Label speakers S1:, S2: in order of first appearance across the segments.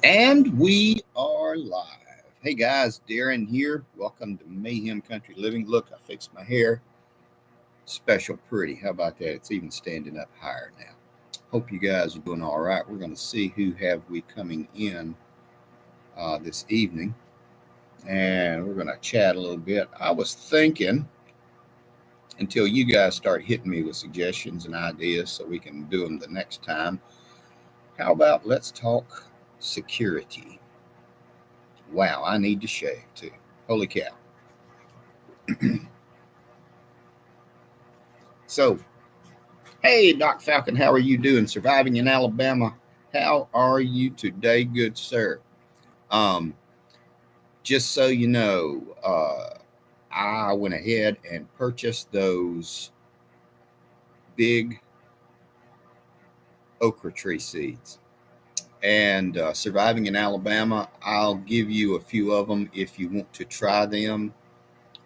S1: And we are live. Hey guys, Darren here. Welcome to Mayhem Country Living. Look, I fixed my hair. Special pretty. How about that? It's even standing up higher now. Hope you guys are doing all right. We're going to see who have we coming in this evening. And we're going to chat a little bit. I was thinking, until you guys start hitting me with suggestions and ideas so we can do them the next time, how about let's talk security? Wow, I need to shave too. Holy cow. So, hey, Doc Falcon, how are you doing? Surviving in Alabama. How are you today, good sir? Um, just so you know, I went ahead and purchased those big okra tree seeds. And surviving in Alabama, I'll give you a few of them if you want to try them.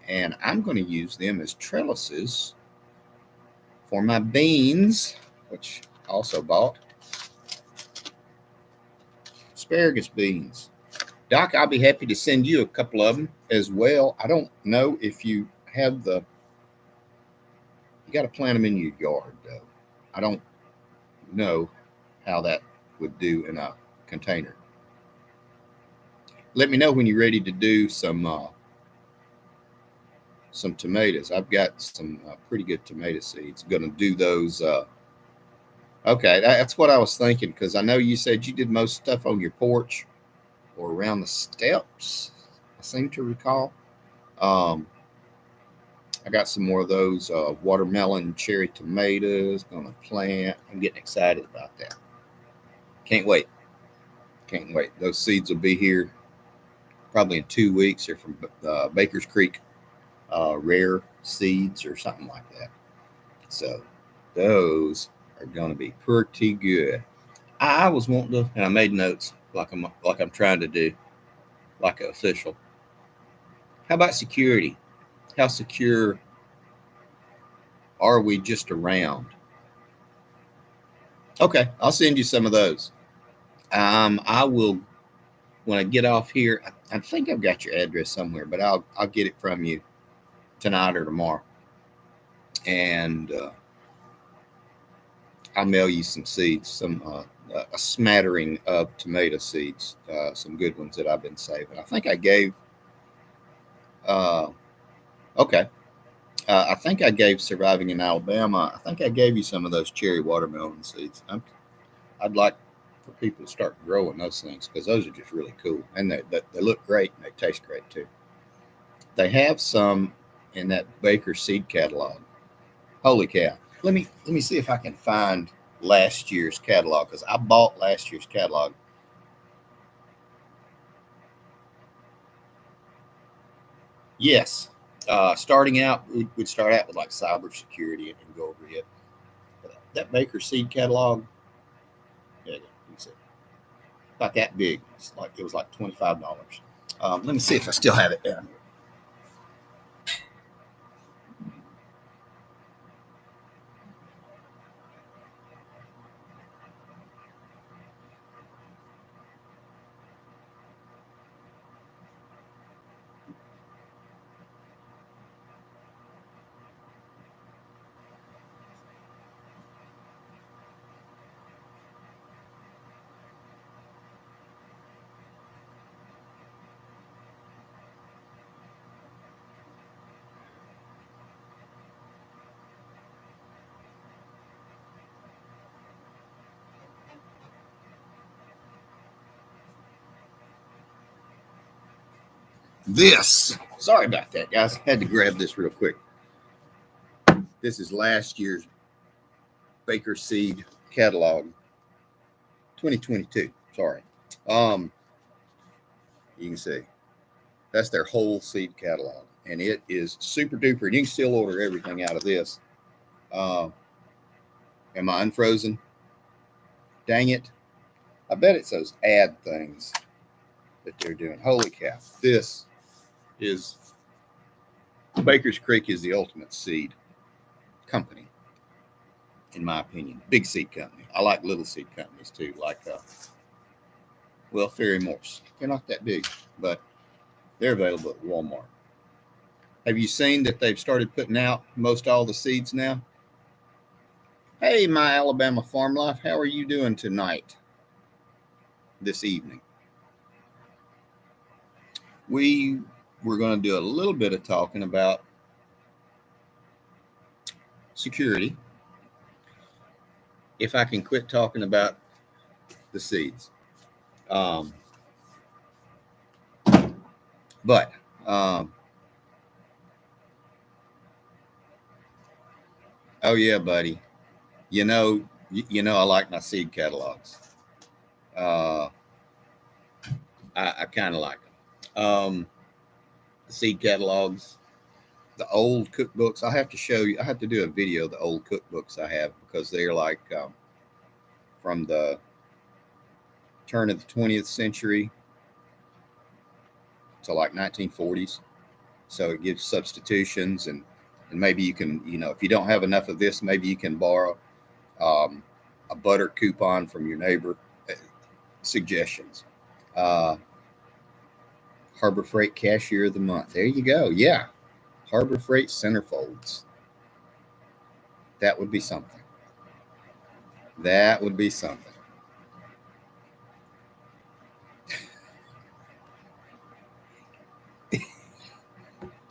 S1: And I'm going to use them as trellises for my beans, which I also bought. Asparagus beans. Doc, I'll be happy to send you a couple of them as well. I don't know if you have you got to plant them in your yard, though. I don't know how that would do in a container. Let me know when you're ready to do some tomatoes. I've got some pretty good tomato seeds. I'm going to do those. Okay, that's what I was thinking, because I know you said you did most stuff on your porch or around the steps, I seem to recall. I got some more of those watermelon cherry tomatoes going to plant. I'm getting excited about that. Can't wait. Can't wait. Those seeds will be here probably in 2 weeks. They're from Baker's Creek Rare Seeds or something like that. So those are going to be pretty good. I was wanting to, and I made notes like I'm trying to do, like an official. How about security? How secure are we just around? Okay, I'll send you some of those. I will when I get off here. I think I've got your address somewhere, but I'll get it from you tonight or tomorrow, and I'll mail you some seeds, some a smattering of tomato seeds, some good ones that I've been saving. I think I gave. Okay. I think I gave Surviving in Alabama. I think I gave you some of those cherry watermelon seeds. I'd like for people to start growing those things, because those are just really cool, and they look great and they taste great too. They have some in that Baker seed catalog. Holy cow! Let me see if I can find last year's catalog, because I bought last year's catalog. Yes. Starting out, we'd start out with like cybersecurity and go over it. But that Baker seed catalog, yeah, you can see, about that big. It was like $25. Let me see if I still have it down here. Sorry about that, guys. Had to grab this real quick. This is last year's Baker seed catalog, 2022. Sorry. You can see that's their whole seed catalog, and it is super duper. And you can still order everything out of this. Am I unfrozen? Dang it! I bet it's those ad things that they're doing. Holy cow! This is Baker's Creek is the ultimate seed company, in my opinion. Big seed company. I like little seed companies too, like Well, Fairy Morse. They're not that big, but they're available at Walmart. Have you seen that they've started putting out most all the seeds now? Hey, my Alabama farm life, how are you doing tonight, this evening? We were going to do a little bit of talking about security. If I can quit talking about the seeds. Um, but oh yeah, buddy. I like my seed catalogs. Uh, I kind of like them. The seed catalogs, the old cookbooks. I have to show you. I have to do a video of the old cookbooks I have because they're like from the turn of the 20th century to like 1940s. So it gives substitutions and maybe you can, if you don't have enough of this, maybe you can borrow um, a butter coupon from your neighbor. Suggestions. Uh, Harbor Freight Cashier of the Month. There you go. Yeah. Harbor Freight centerfolds. That would be something. That would be something.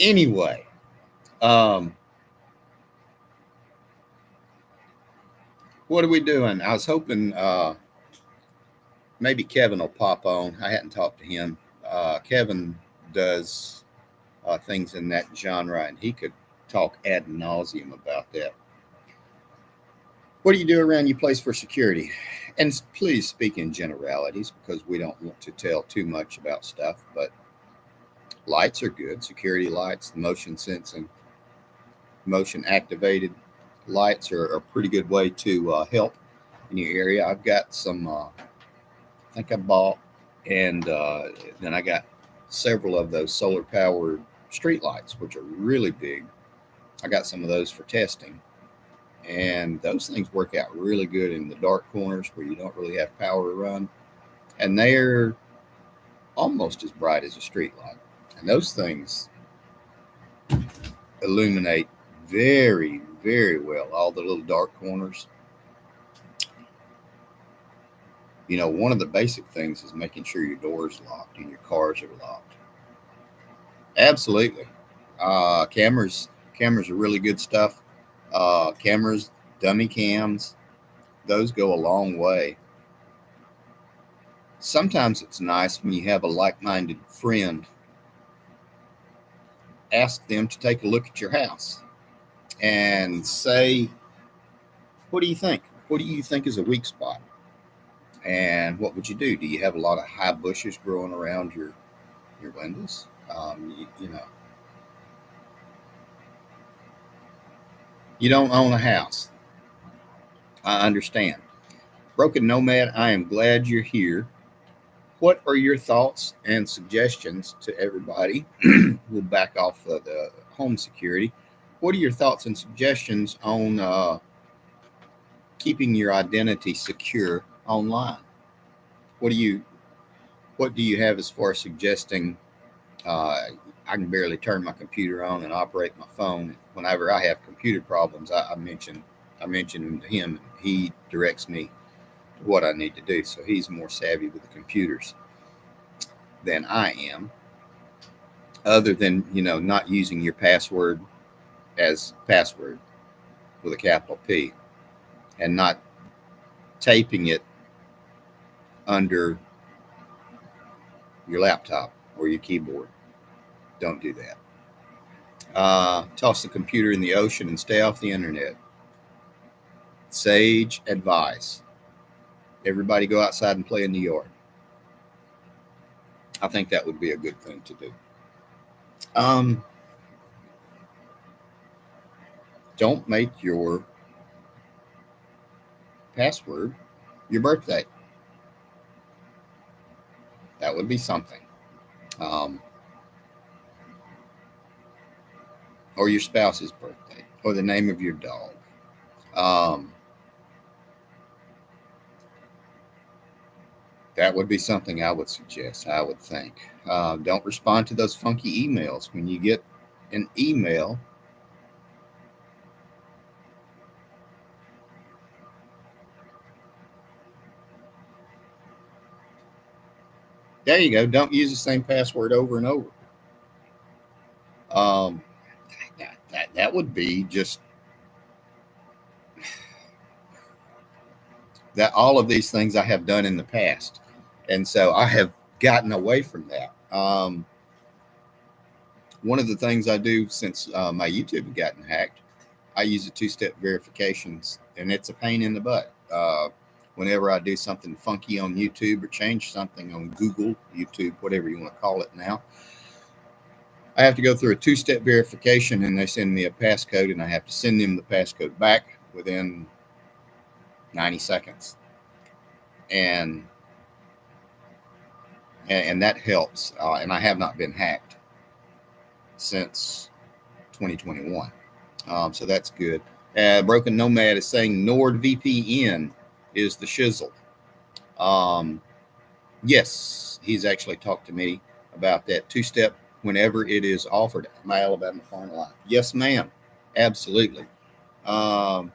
S1: Anyway, um, what are we doing? I was hoping maybe Kevin will pop on. I hadn't talked to him. Kevin does things in that genre, and he could talk ad nauseum about that. What do you do around your place for security? And please speak in generalities because we don't want to tell too much about stuff. But lights are good. Security lights, motion sensing, motion activated lights are a pretty good way to help in your area. I've got some, I think I bought, and then I got several of those solar powered street lights, which are really big. I got some of those for testing. And those things work out really good in the dark corners where you don't really have power to run. And they're almost as bright as a street light. And those things illuminate very, very well all the little dark corners. One of the basic things is making sure your door's locked and your cars are locked. Absolutely. Cameras are really good stuff. Cameras, dummy cams, those go a long way. Sometimes it's nice when you have a like-minded friend. Ask them to take a look at your house and say, what do you think? What do you think is a weak spot? And what would you do? Do you have a lot of high bushes growing around your windows? You don't own a house. I understand. Broken Nomad, I am glad you're here. What are your thoughts and suggestions to everybody? We'll back off of the home security. What are your thoughts and suggestions on keeping your identity secure online? What do you have as far as suggesting? Uh, I can barely turn my computer on and operate my phone. Whenever I have computer problems, I mention him to him, and he directs me to what I need to do. So he's more savvy with the computers than I am. Other than not using your password as password with a capital P, and not taping it under your laptop or your keyboard. Don't do that. Toss the computer in the ocean and stay off the internet. Sage advice. Everybody go outside and play in the yard. I think that would be a good thing to do. Um, don't make your password your birthday. That would be something. Um, or your spouse's birthday, or the name of your dog. Um, That would be something I would suggest. I would think. Don't respond to those funky emails. When you get an email, there you go. Don't use the same password over and over. Um, that would be just that. All of these things I have done in the past, and so I have gotten away from that. One of the things I do since my YouTube had gotten hacked, I use a two-step verifications, and it's a pain in the butt. Whenever I do something funky on YouTube or change something on Google, YouTube, whatever you want to call it now, I have to go through a two-step verification, and they send me a passcode, and I have to send them the passcode back within 90 seconds, and and that helps. And I have not been hacked since 2021. So that's good. Broken Nomad is saying NordVPN is the shizzle. Um, yes, he's actually talked to me about that two-step whenever it is offered. My Alabama Farm Line. Yes, ma'am. Absolutely. Um,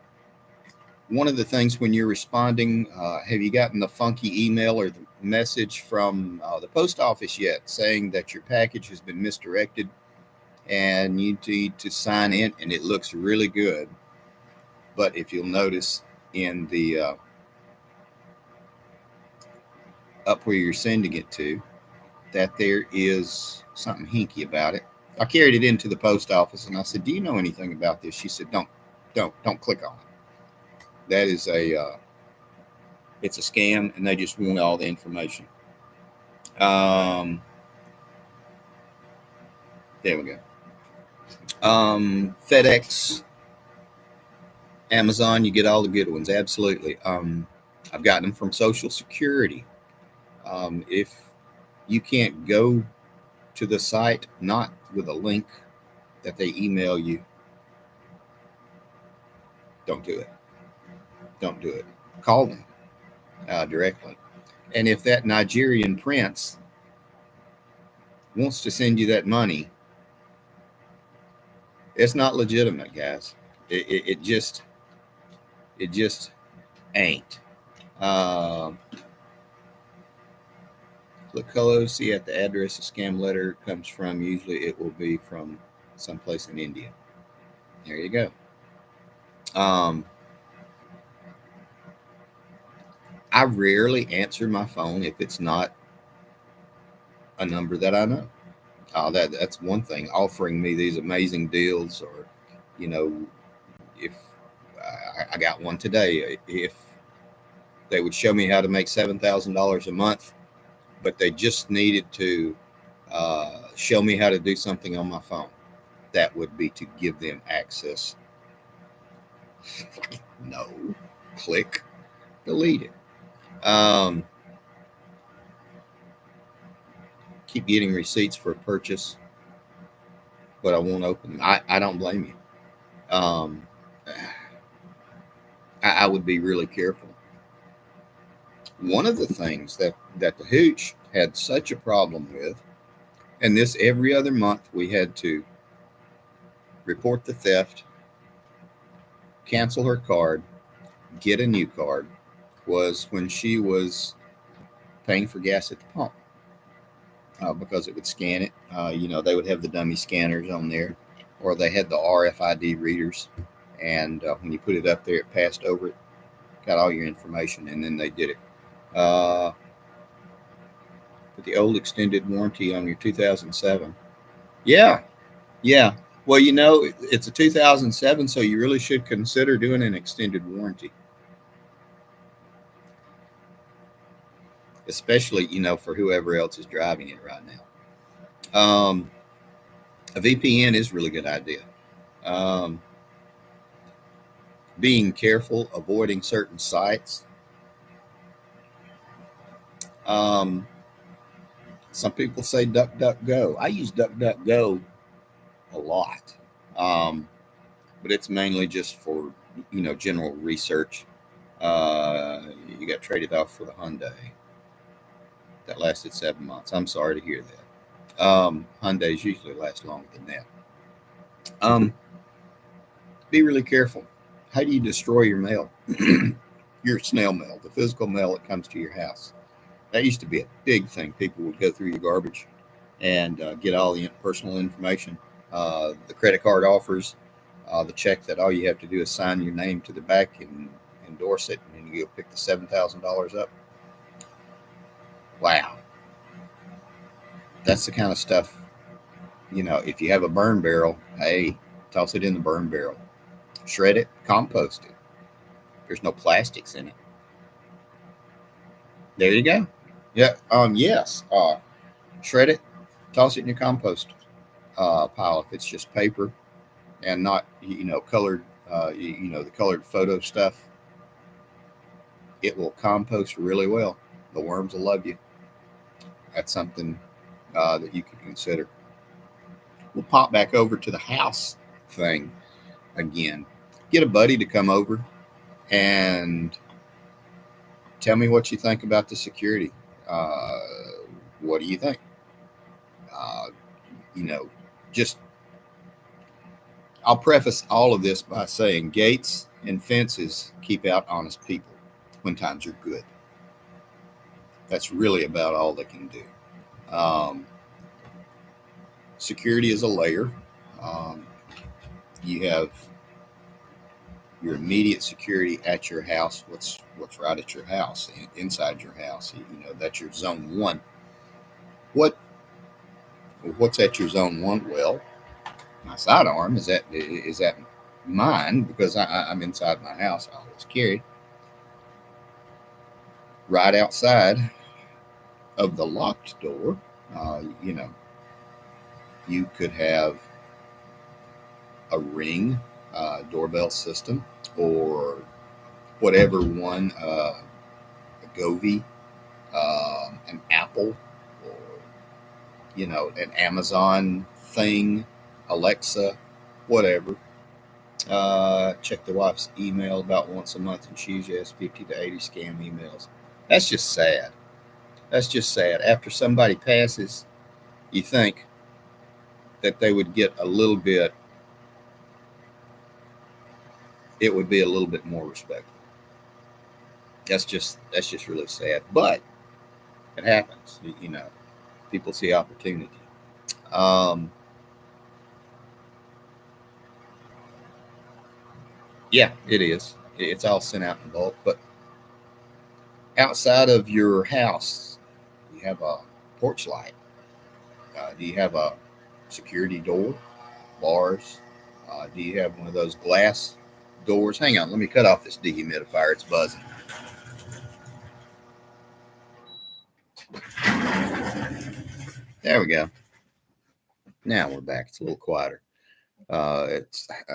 S1: One of the things when you're responding, have you gotten the funky email or the message from the post office yet saying that your package has been misdirected and you need to sign in, and it looks really good? But if you'll notice in the up where you're sending it to, that there is something hinky about it. I carried it into the post office and I said, "Do you know anything about this?" She said, Don't click on it. That is it's a scam, and they just want all the information." Um, there we go. FedEx, Amazon, you get all the good ones. Absolutely. I've gotten them from Social Security. If you can't go to the site, not with a link that they email you, don't do it. Don't do it. Call them directly. And if that Nigerian prince wants to send you that money, it's not legitimate, guys. It just ain't. Uh, Click hello, see at the address the scam letter comes from. Usually it will be from someplace in India. There you go. Um, I rarely answer my phone if it's not a number that I know. That's one thing. Offering me these amazing deals, or you know, if I got one today, if they would show me how to make $7,000 a month, but they just needed to show me how to do something on my phone, that would be to give them access. No, click, delete it. Keep getting receipts for a purchase, but I won't open them. I don't blame you. I would be really careful. One of the things that the Hooch had such a problem with, and this every other month we had to report the theft, cancel her card, get a new card, was when she was paying for gas at the pump, because it would scan it. They would have the dummy scanners on there, or they had the RFID readers, and when you put it up there, it passed over it, got all your information, and then they did it. But the old extended warranty on your 2007. Yeah, yeah. Well, it's a 2007, so you really should consider doing an extended warranty, especially for whoever else is driving it right now. A VPN is a really good idea. Um, Being careful, avoiding certain sites. Um, some people say DuckDuckGo. I use DuckDuckGo a lot, but it's mainly just for general research. You got traded off for the Hyundai. That lasted 7 months. I'm sorry to hear that. Hyundais usually last longer than that. Be really careful. How do you destroy your mail? Your snail mail, the physical mail that comes to your house. That used to be a big thing. People would go through your garbage and get all the personal information, the credit card offers, the check that all you have to do is sign your name to the back and endorse it, and then you go pick the $7,000 up. Wow, that's the kind of stuff. If you have a burn barrel, hey, toss it in the burn barrel, shred it, compost it. There's no plastics in it. There you go. Yeah. Yes. Shred it, toss it in your compost pile if it's just paper and not colored. The colored photo stuff. It will compost really well. The worms will love you. That's something that you could consider. We'll pop back over to the house thing again. Get a buddy to come over and tell me what you think about the security. Uh, what do you think? Uh, you know, just I'll preface all of this by saying gates and fences keep out honest people when times are good. That's really about all they can do. Security is a layer. Um, you have your immediate security at your house. What's right at your house, inside your house. That's your zone one. What what's at your zone one? Well, my sidearm is that mine because I'm inside my house. I always carry right outside of the locked door. Uh, you know, you could have a Ring doorbell system or whatever one, a Govee, an Apple, or an Amazon thing, Alexa, whatever. Check the wife's email about once a month, and she usually has 50 to 80 scam emails. That's just sad. That's just sad. After somebody passes, you think that they would get a little bit. It would be a little bit more respectful. That's just really sad. But it happens. People see opportunity. Um, yeah, it is. It's all sent out in bulk. But outside of your house, you have a porch light. Do you have a security door, bars? Do you have one of those glass doors? Hang on, let me cut off this dehumidifier. It's buzzing. There we go. Now we're back. It's a little quieter. I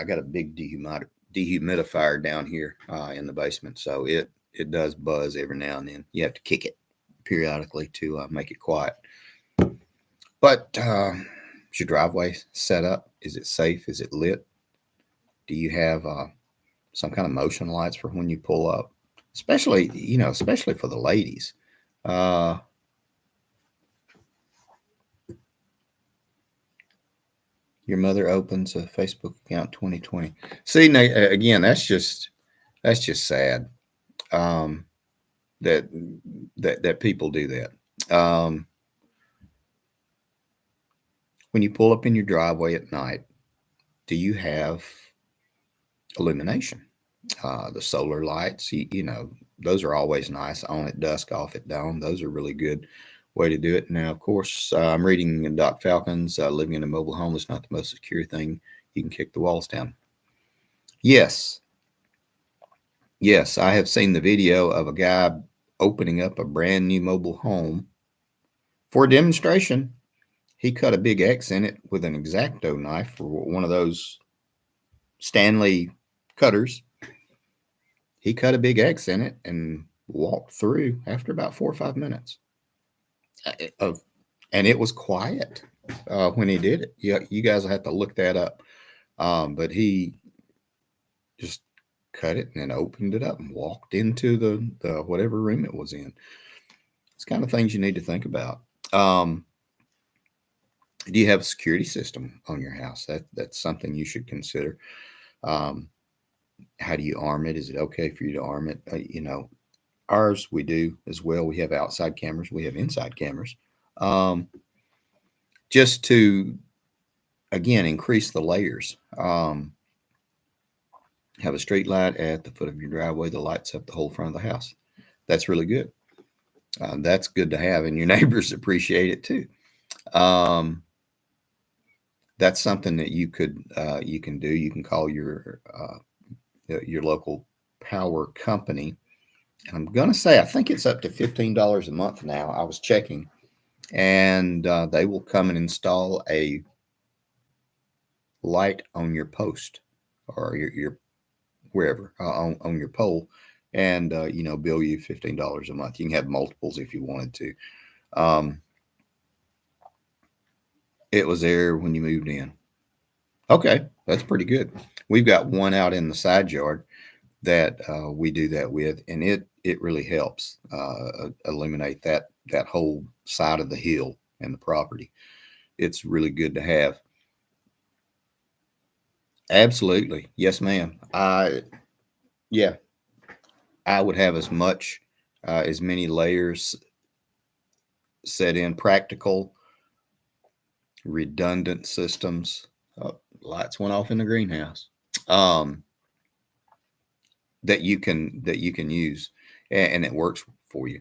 S1: got a big dehumidifier down here in the basement, so it does buzz every now and then. You have to kick it periodically to make it quiet. But is your driveway set up? Is it safe? Is it lit? Do you have some kind of motion lights for when you pull up? Especially for the ladies. Uh, your mother opens a Facebook account 2020. See, again, that's just sad. Um, that that people do that. When you pull up in your driveway at night, do you have illumination? The solar lights, those are always nice. On at dusk, off at dawn. Those are really good way to do it. Now, of course, I'm reading Doc Falcon's "Living in a Mobile Home is not the most secure thing. You can kick the walls down." Yes, yes, I have seen the video of a guy opening up a brand new mobile home for a demonstration. He cut a big X in it with an X-Acto knife or one of those Stanley cutters. He cut a big X in it and walked through after about 4 or 5 minutes of, and it was quiet when he did it. Yeah, you guys will have to look that up. But he just cut it and then opened it up and walked into the whatever room it was in. It's kind of things you need to think about. Um, do you have a security system on your house? That's something you should consider. Um, how do you arm it? Is it okay for you to arm it? Ours we do as well. We have outside cameras. We have inside cameras. Um, just to again increase the layers. Have a street light at the foot of your driveway that lights up the whole front of the house. That's really good. That's good to have, and your neighbors appreciate it too. Um, that's something that you can do. You can call your local power company. And I'm gonna say I think it's up to $15 a month now. I was checking, and they will come and install a light on your post or your wherever on your pole, and bill you $15 a month. You can have multiples if you wanted to. Um, it was there when you moved in. Okay, that's pretty good. We've got one out in the side yard that we do that with, and it really helps eliminate that whole side of the hill and the property. It's really good to have. Absolutely, yes, ma'am. Yeah, I would have as many layers set in, practical, redundant systems. Oh, lights went off in the greenhouse. Um, that you can use, and it works for you.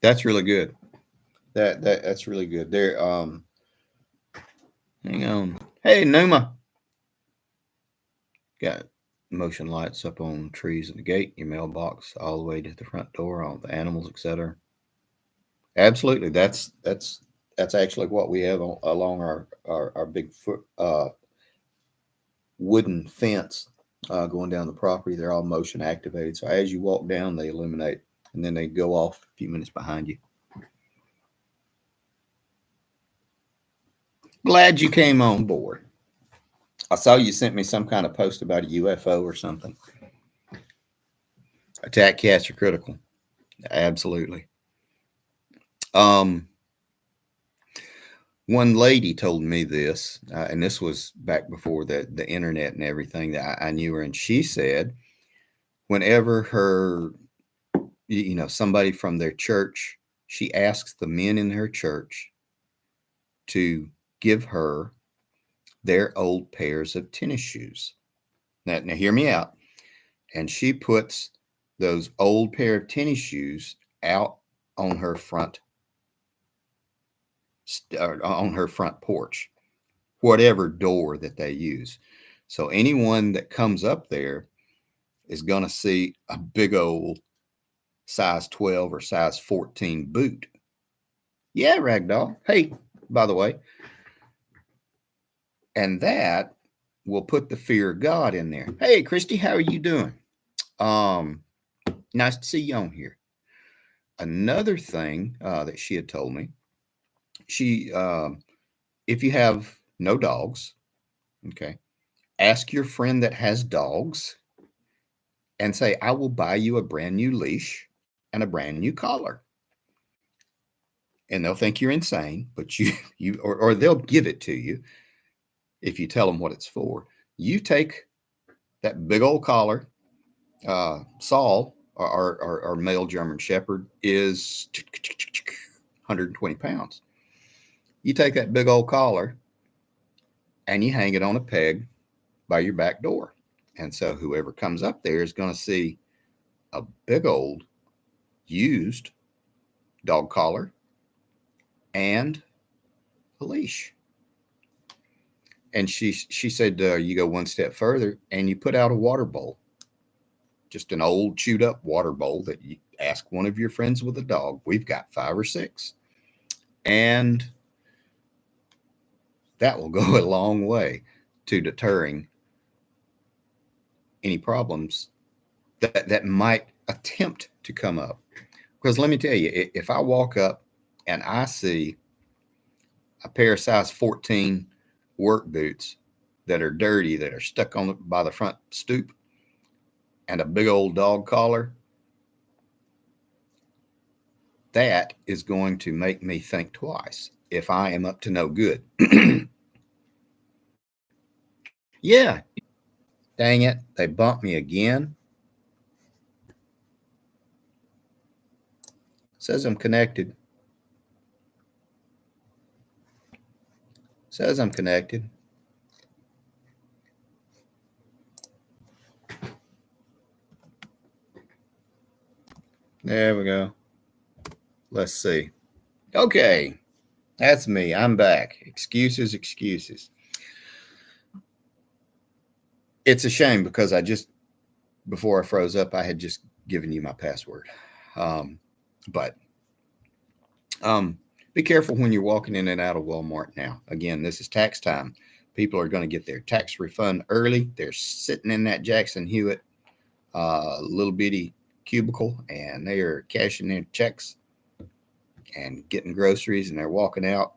S1: That's really good. That's really good. There. Hang on. Hey, Numa. Got motion lights up on trees at the gate, your mailbox, all the way to the front door, all the animals, etc. Absolutely. That's actually what we have along our big wooden fence going down the property. They're all motion activated. So as you walk down, they illuminate, and then they go off a few minutes behind you. Glad you came on board. I saw you sent me some kind of post about a UFO or something. Attack cats are critical. Absolutely. Um, one lady told me this, and this was back before the internet and everything. That I knew her, and she said whenever somebody from their church, she asks the men in her church to give her their old pairs of tennis shoes. Now hear me out. And she puts those old pair of tennis shoes out on her front porch, whatever door that they use. So anyone that comes up there is going to see a big old size 12 or size 14 boot. Yeah, Ragdoll. Hey, by the way, and that will put the fear of God in there. Hey, Christy, how are you doing? Um, Nice to see you on here. Another thing that she had told me, she if you have no dogs, okay, ask your friend that has dogs and say, I will buy you a brand new leash and a brand new collar. And they'll think you're insane, but or they'll give it to you if you tell them what it's for. You take that big old collar. Saul, our male German Shepherd, is 120 pounds. You take that big old collar and you hang it on a peg by your back door. And so whoever comes up there is going to see a big old used dog collar and a leash. And she said, you go one step further and you put out a water bowl, just an old chewed up water bowl that you ask one of your friends with a dog. We've got 5 or 6. And that will go a long way to deterring any problems that might attempt to come up. Because let me tell you, if I walk up and I see a pair of size 14 work boots that are dirty, that are stuck on by the front stoop, and a big old dog collar, that is going to make me think twice if I am up to no good. Yeah, dang it, they bumped me again. Says I'm connected. Says I'm connected. There we go. Let's see. Okay, that's me. I'm back. Excuses, excuses. It's a shame because before I froze up, I had just given you my password. Um, but be careful when you're walking in and out of Walmart now. Again, this is tax time. People are going to get their tax refund early. They're sitting in that Jackson Hewitt little bitty cubicle, and they are cashing their checks and getting groceries, and they're walking out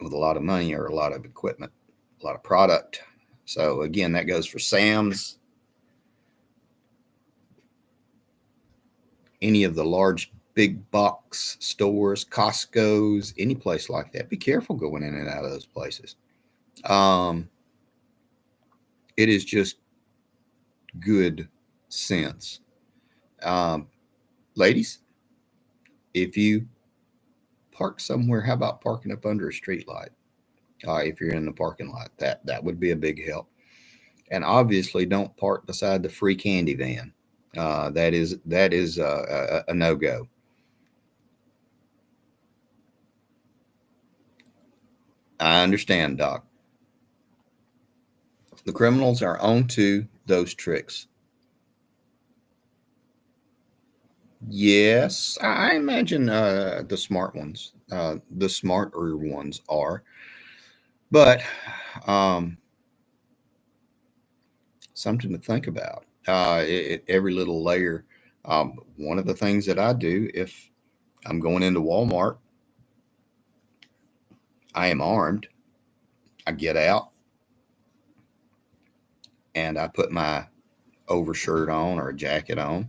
S1: with a lot of money or a lot of equipment, a lot of product. So again, that goes for Sam's, any of the large big box stores, Costco's, any place like that. Be careful going in and out of those places. Um, it is just good sense. Um, Ladies, if you park somewhere, how about parking up under a street light? If you're in the parking lot, that would be a big help. And obviously, don't park beside the free candy van. That is a no go. I understand, Doc. The criminals are onto those tricks. Yes, I imagine the smart ones, the smarter ones are, but um, something to think about. Every little layer. One of the things that I do if I'm going into Walmart, I am armed. I get out and I put my overshirt on or a jacket on,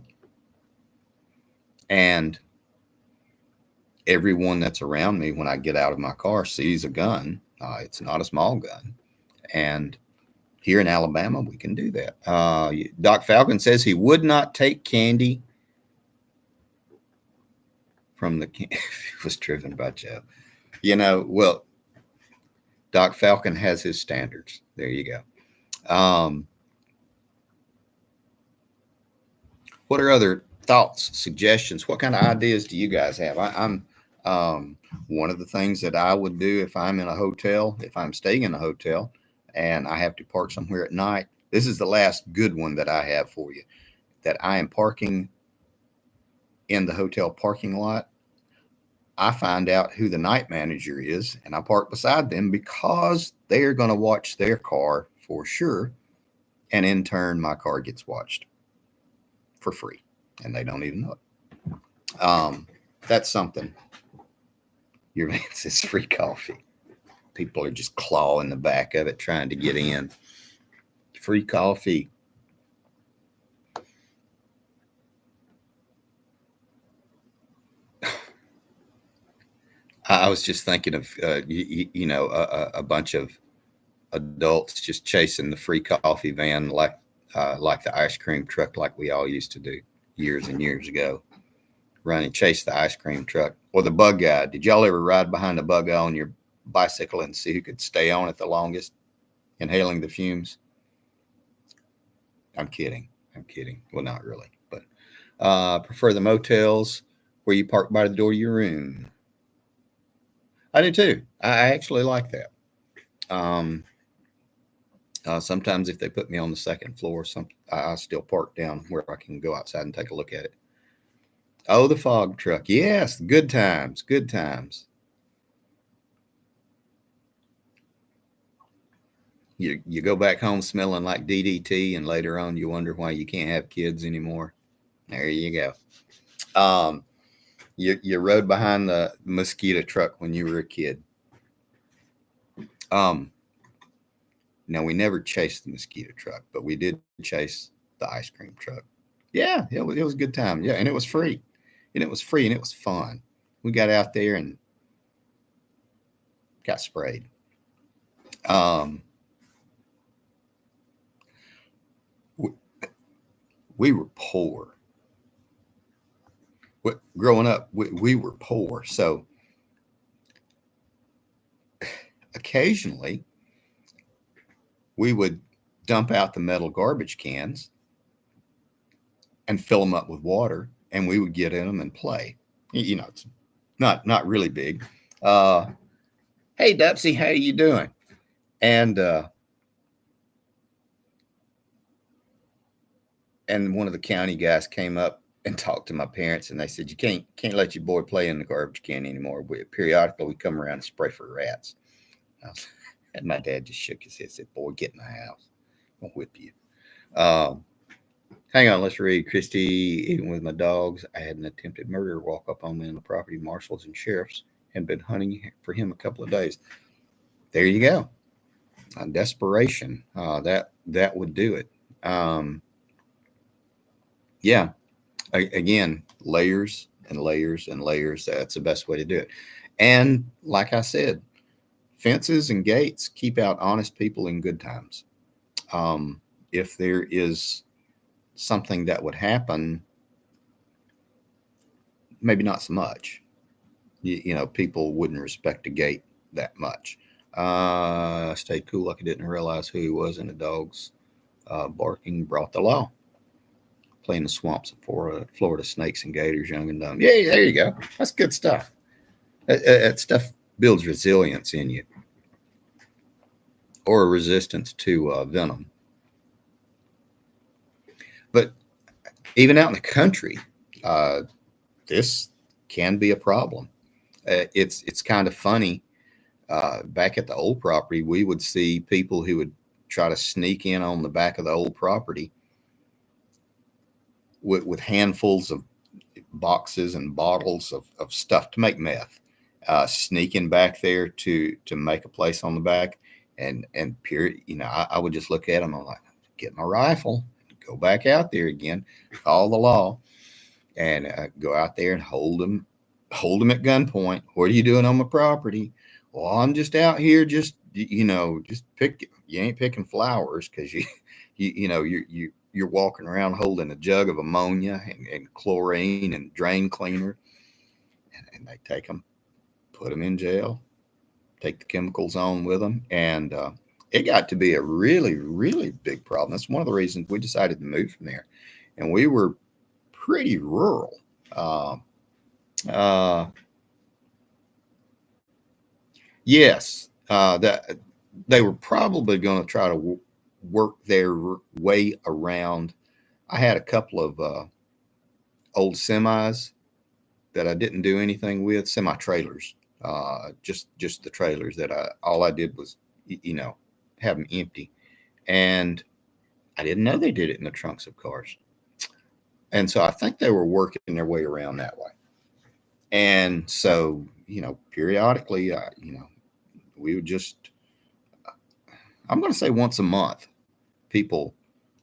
S1: and everyone that's around me when I get out of my car sees a gun. It's not a small gun, and here in Alabama, we can do that. Doc Falcon says he would not take candy from the if he was driven by Joe. Well, Doc Falcon has his standards. There you go. What are other thoughts, suggestions? What kind of ideas do you guys have? I'm one of the things that I would do if I'm in a hotel, if I'm staying in a hotel, and I have to park somewhere at night. This is the last good one that I have for you. That I am parking in the hotel parking lot. I find out who the night manager is, and I park beside them because they are going to watch their car for sure. And in turn, my car gets watched for free, and they don't even know it. That's something. Your man says free coffee. People are just clawing the back of it trying to get in. Free coffee. I was just thinking of a bunch of adults just chasing the free coffee van like the ice cream truck, like we all used to do years and years ago. Run and chase the ice cream truck or the bug guy. Did y'all ever ride behind a bug guy on your bicycle and see who could stay on it the longest, inhaling the fumes? I'm kidding. I'm kidding. Well, not really, but prefer the motels where you park by the door of your room. I do too. I actually like that. Sometimes if they put me on the second floor, I still park down where I can go outside and take a look at it. Oh, the fog truck. Yes, good times. Good times. You go back home smelling like DDT, and later on you wonder why you can't have kids anymore. There you go. You rode behind the mosquito truck when you were a kid. Um, Now, we never chased the mosquito truck, but we did chase the ice cream truck. Yeah, it was a good time. Yeah, and it was free. And it was free and it was fun. We got out there and got sprayed. Um, we, we were poor. Growing up, we were poor. So occasionally we would dump out the metal garbage cans and fill them up with water, and we would get in them and play. It's not really big. Uh, hey, Dupsy, how you doing? And one of the county guys came up and talked to my parents, and they said, you can't let your boy play in the garbage can anymore. Periodically we come around and spray for rats. And my dad just shook his head and said, boy, get in the house, I'll whip you. um, Hang on, let's read. Christy, even with my dogs, I had an attempted murder walk up on me on the property. Marshals and sheriffs had been hunting for him a couple of days. There you go. Desperation. That would do it. Yeah. Again, layers and layers and layers. That's the best way to do it. And like I said, fences and gates keep out honest people in good times. If there is something that would happen, maybe not so much. People wouldn't respect a gate that much. Stayed cool like I didn't realize who he was, and the dogs barking brought the law. Playing the swamps of Florida, snakes and gators, young and dumb. Yeah, there you go. That's good stuff. That stuff builds resilience in you, or a resistance to venom. But even out in the country, uh, this can be a problem. It's kind of funny. Back at the old property, we would see people who would try to sneak in on the back of the old property with handfuls of boxes and bottles of stuff to make meth, sneaking back there to make a place on the back. And period, I would just look at them. I'm like, get my rifle, go back out there again, call the law, and go out there and hold them at gunpoint. What are you doing on my property? Well, I'm just out here, just pick. You ain't picking flowers because you're walking around holding a jug of ammonia and chlorine and drain cleaner, and they take them, put them in jail, take the chemicals on with them, and it got to be a really, really big problem. That's one of the reasons we decided to move from there, and we were pretty rural. Uh, yes, that they were probably going to try to work their way around. I had a couple of old semis that I didn't do anything with, semi trailers, just the trailers that all I did was have them empty, and I didn't know they did it in the trunks of cars, and so I think they were working their way around that way. And so periodically, we would just, I'm going to say once a month, people,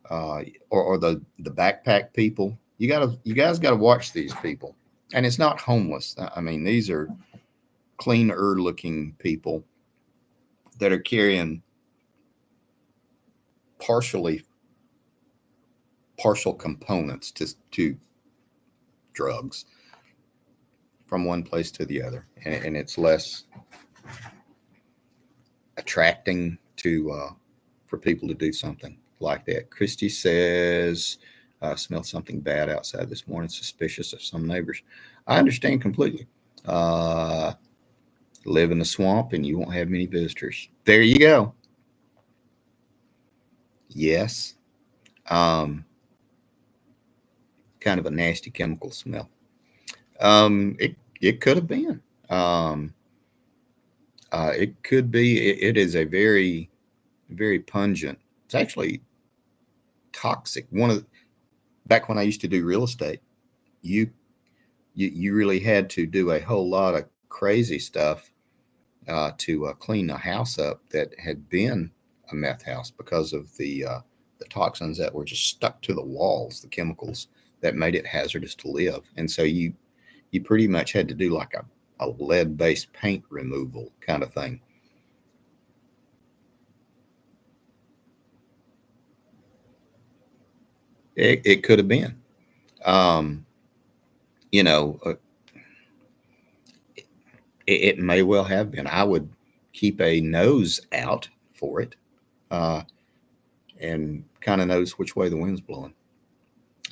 S1: uh, or the backpack people. You guys got to watch these people, and it's not homeless. I mean, these are cleaner looking people that are carrying partial components to drugs from one place to the other, and it's less attracting to for people to do something like that. Christy says, smelled something bad outside this morning, suspicious of some neighbors. I understand completely. Uh, Live in the swamp and you won't have many visitors. There you go. Yes. Um, Kind of a nasty chemical smell. It could have been. Um, it could be. It is a very, very pungent. It's actually toxic. Back when I used to do real estate, you you really had to do a whole lot of crazy stuff to clean a house up that had been a meth house because of the toxins that were just stuck to the walls, the chemicals that made it hazardous to live. And so you pretty much had to do like a lead based paint removal kind of thing. It could have been. Um, you know, it may well have been. I would keep a nose out for it, uh, and kind of notice which way the wind's blowing.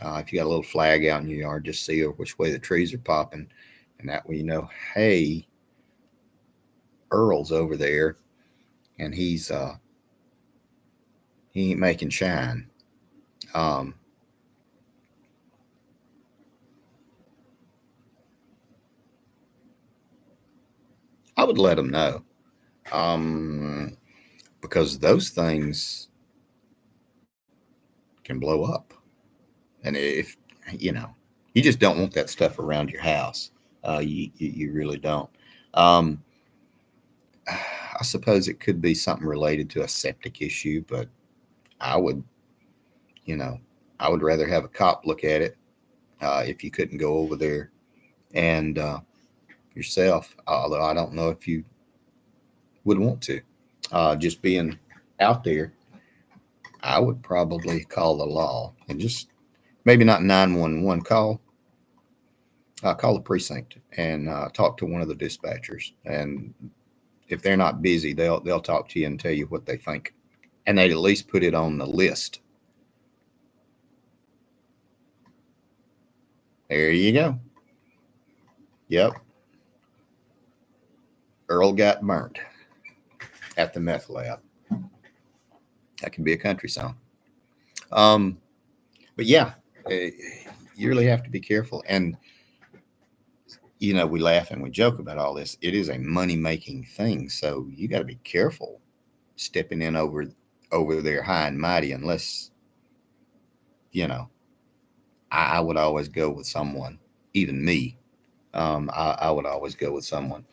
S1: If you got a little flag out in your yard, just see which way the trees are popping, and that way you know, hey, Earl's over there, and he ain't making shine. Um, I would let them know, um, because those things can blow up, and if you know, you just don't want that stuff around your house. You really don't. Um, I suppose it could be something related to a septic issue, but I would, you know, I would rather have a cop look at it if you couldn't go over there and yourself. Although I don't know if you would want to. Just being out there, I would probably call the law and just maybe not 911 call. Call the precinct and talk to one of the dispatchers. And if they're not busy, they'll talk to you and tell you what they think, and they at least put it on the list. There you go. Yep, Earl got burnt at the meth lab. That can be a country song. Um, but yeah, eh, you really have to be careful. And we laugh and we joke about all this. It is a money making thing, so you got to be careful stepping in over there high and mighty, unless you know. I would always go with someone, even me. I would always go with someone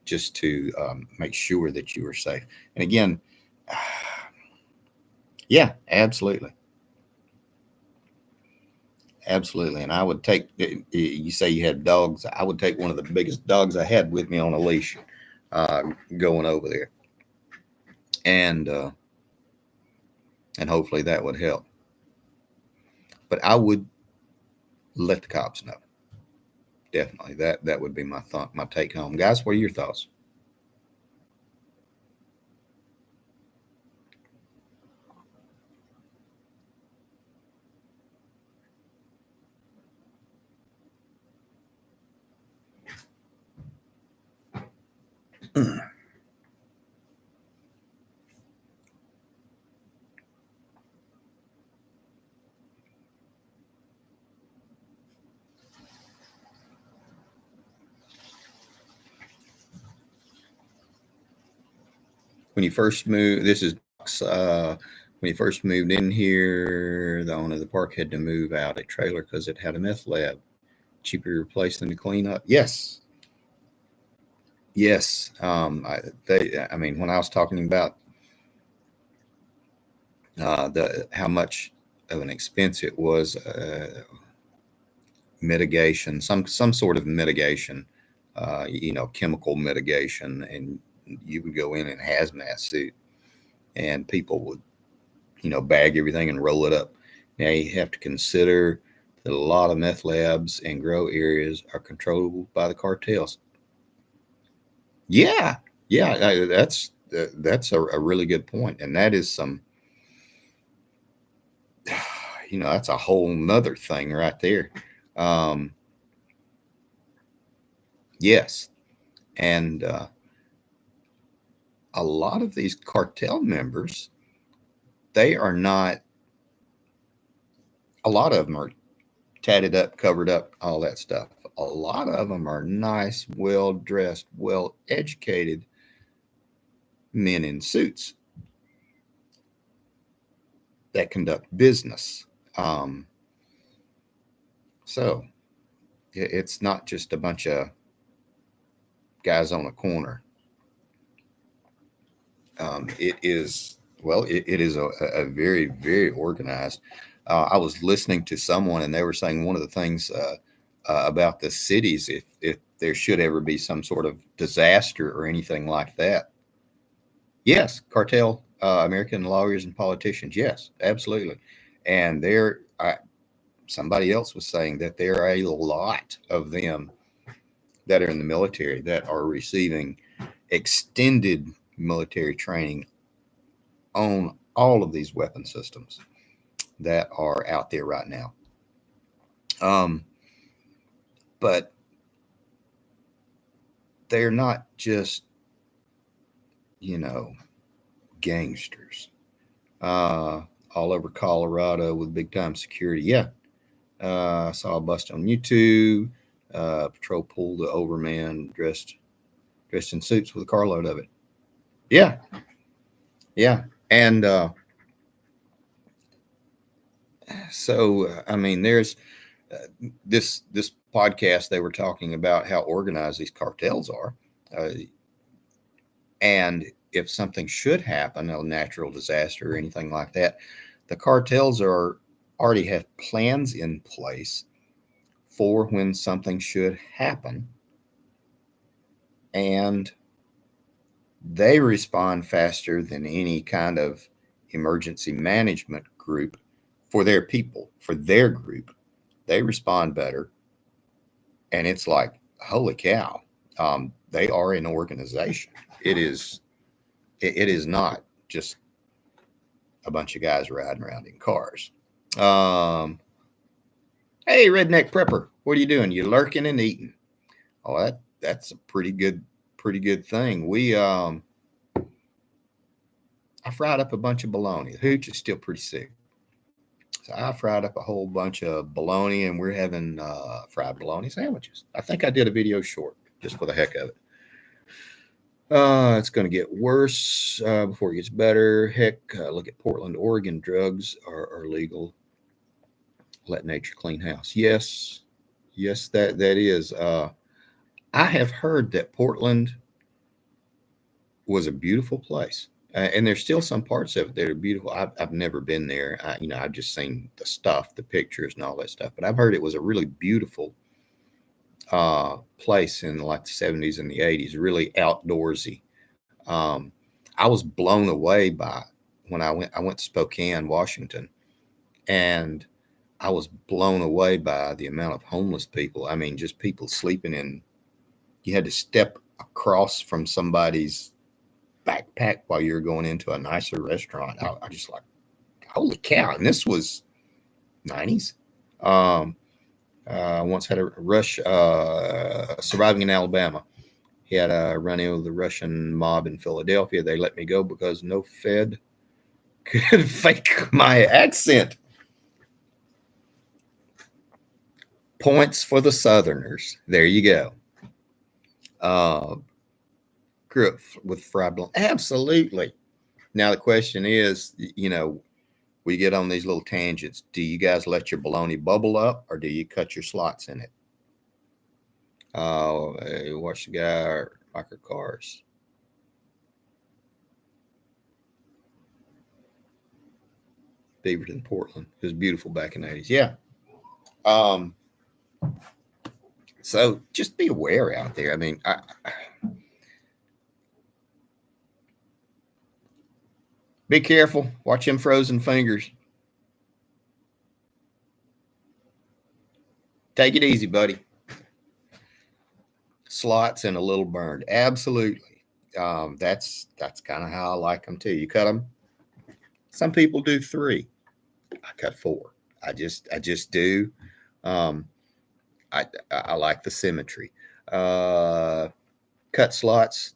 S1: just to make sure that you are safe. And again, yeah, absolutely, absolutely. And I would take. You say you had dogs. I would take one of the biggest dogs I had with me on a leash, uh, going over there, and and hopefully that would help. But I would let the cops know. Definitely, that would be my thought, my take home, guys. What are your thoughts? When you first moved, this is when you first moved in here, the owner of the park had to move out a trailer because it had a meth lab. Cheaper to replace than to clean up. Yes, yes. I mean, when I was talking about the how much of an expense it was, mitigation, some sort of mitigation, chemical mitigation, and you would go in a hazmat suit, and people would bag everything and roll it up. Now you have to consider that a lot of meth labs and grow areas are controlled by the cartels. Yeah, yeah, that's a really good point, and that is some, that's a whole nother thing right there. Um, yes, and a lot of these cartel members, they are not. A lot of them are tatted up, covered up, all that stuff. A lot of them are nice, well dressed, well educated men in suits that conduct business. Um, so it's not just a bunch of guys on a corner. It is. Well, it is a very, very organized. I was listening to someone, and they were saying one of the things about the cities, if there should ever be some sort of disaster or anything like that, yes, cartel, American lawyers and politicians, yes, absolutely. And somebody else was saying that there are a lot of them that are in the military that are receiving extended military training on all of these weapon systems that are out there right now. Um, but they're not just, you know, gangsters uh, all over Colorado with big time security. Yeah, I saw a bust on YouTube. Patrol pulled the overman dressed in suits with a carload of it. Yeah, yeah, and I mean, there's this podcast. They were talking about how organized these cartels are, and if something should happen, a natural disaster or anything like that, the cartels are already have plans in place for when something should happen, and they respond faster than any kind of emergency management group for their people, for their group. They respond better, and it's like, holy cow, they are an organization. It is. It is not just a bunch of guys riding around in cars. Um, hey, redneck prepper, what are you doing? You lurking and eating? Oh, that's a pretty good thing. I fried up a bunch of bologna. The hooch is still pretty sick, so I fried up a whole bunch of bologna, and we're having fried bologna sandwiches. I think I did a video short just for the heck of it. It's going to get worse before it gets better. Heck, look at Portland, Oregon. Drugs are legal. Let nature clean house. Yes, yes, that is. I have heard that Portland was a beautiful place, and there's still some parts of it that are beautiful. I've never been there. I've just seen the stuff, the pictures, and all that stuff. But I've heard it was a really beautiful place in like the '70s and the '80s. Really outdoorsy. Um, I was blown away by when I went. I went to Spokane, Washington, and I was blown away by the amount of homeless people. I mean, just people sleeping in. You had to step across from somebody's backpack while you're going into a nicer restaurant. I just like, holy cow! And this was '90s. Um, I once had a rush surviving in Alabama. He had a run in with the Russian mob in Philadelphia. They let me go because no Fed could fake my accent. Points for the Southerners. There you go. Uh, Grew up with fried bologna. Absolutely. Now the question is, we get on these little tangents. Do you guys let your bologna bubble up, or do you cut your slots in it? Watch the guy microcars. Beaverton, Portland. It was beautiful back in the '80s. Yeah. Um, so just be aware out there. I mean, be careful. Watch them frozen fingers. Take it easy, buddy. Slots and a little burned. Absolutely. That's kind of how I like them too. You cut them. Some people do 3. I cut 4. I just do. Um, I like the symmetry. Uh, Cut slots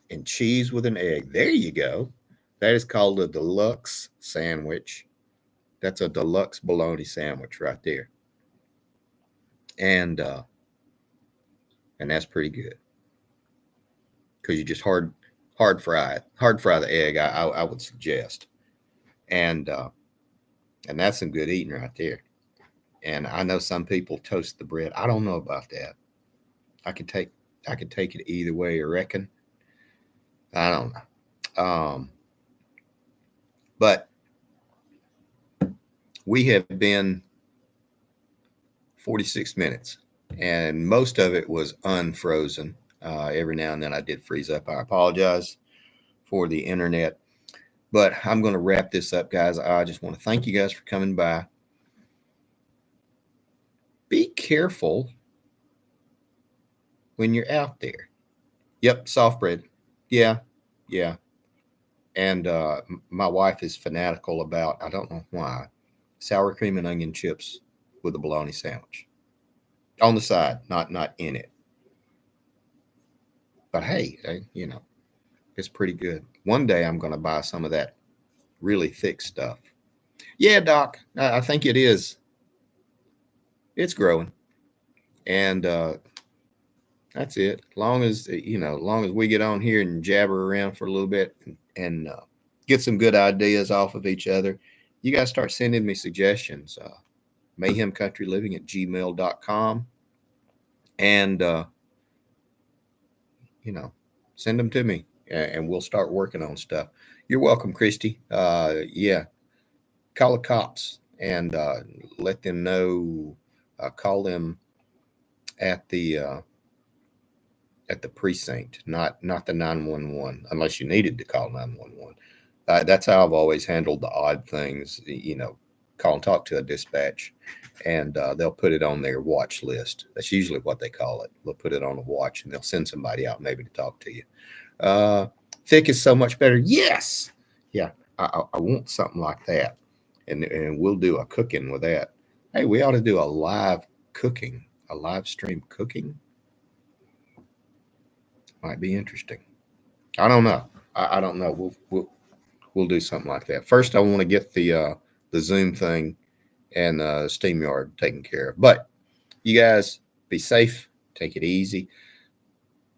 S1: and cheese with an egg. There you go. That is called a deluxe sandwich. That's a deluxe bologna sandwich right there, and that's pretty good because you just hard fry the egg. I would suggest, and that's some good eating right there. And I know some people toast the bread. I don't know about that. I could take it either way. I reckon. I don't know. We have been 46 minutes, and most of it was unfrozen. Every now and then I did freeze up. I apologize for the internet, but I'm going to wrap this up, guys. I just want to thank you guys for coming by. Be careful when you're out there. Yep, soft bread. Yeah, yeah. And my wife is fanatical about, I don't know why, sour cream and onion chips with a bologna sandwich on the side, not in it. But hey, it's pretty good. One day I'm going to buy some of that really thick stuff. Yeah, Doc, I think it is. It's growing, and that's it. Long as long as we get on here and jabber around for a little bit and get some good ideas off of each other, you guys start sending me suggestions. mayhemcountryliving@gmail.com, and send them to me, and we'll start working on stuff. You're welcome, Christy. Yeah, call the cops and let them know. Call them at the precinct, not the 911, unless you needed to call 911. That's how I've always handled the odd things. Call and talk to a dispatch, and they'll put it on their watch list. That's usually what they call it. They'll put it on a watch, and they'll send somebody out maybe to talk to you. Thick is so much better. Yes, yeah, I want something like that, and we'll do a cooking with that. Hey, we ought to do a live cooking, a live stream cooking. Might be interesting. I don't know. I don't know. We'll do something like that. First, I want to get the Zoom thing and SteamYard taken care of. But you guys be safe. Take it easy.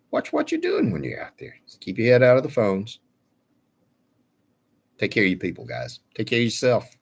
S1: Watch what you're doing when you're out there. Just keep your head out of the phones. Take care of you people, guys. Take care of yourself.